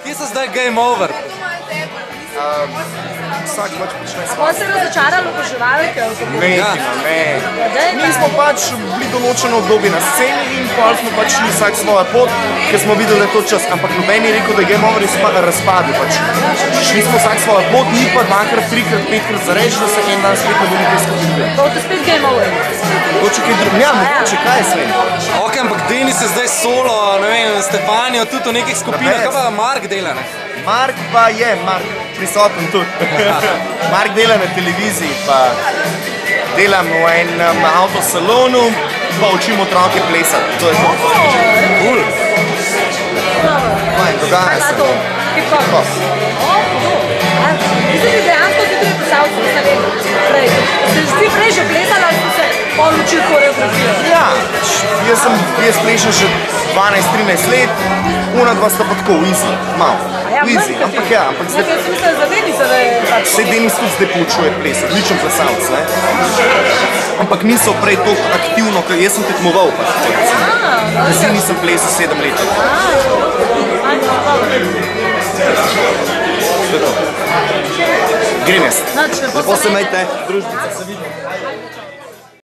Kje so zdaj game over? Vsak pač počne A pa se razočaralo poživalke? Ne. Mi smo pač bili določeno obdobje na sceni in pol smo pač šli vsak svojo pot, ker smo videli, da je to čas. Ampak noben je rekel, da je game over razpadel. Pač. Šli smo vsak svojo pot, ni pa dvakrat, trikrat, petkrat za reč, da se en dan spet ne bomo kaj skupili. To je spet game over. Mogoče kaj drugo. Ja, mogoče kaj je sve. Ok, ampak Denis je zdaj solo, ne vem, Stefanijo tudi v nekih skupinah. Kaj pa Mark dela, ne? Mark pa je, Mark prisoten tudi. Mark dela na televiziji, pa delam v enem avtosalonu, pa učim otroke plesati. To je to. Cool. Dogaja se. Hip-hop. Mislim, da dejansko ti tudi pisal, sem se vedel prej. Ste ti prej že plesali, ali ste se pol učili koreografijo? Ja, jaz plešem še 12-13 let, ona dva sta pa tako, easy, malo. Easy, ampak ja, ampak zdaj... Jaz mislim, za Denisa, da je pač... Vse Denis tudi zdaj poučuje ples, odličen plesalc, ne? Ampak niso prej toliko aktivno, ker jaz sem tekmoval pač. Zdaj nisem plesal 7 let. Grem jaz. Lepo se imejte, družbica se vidi.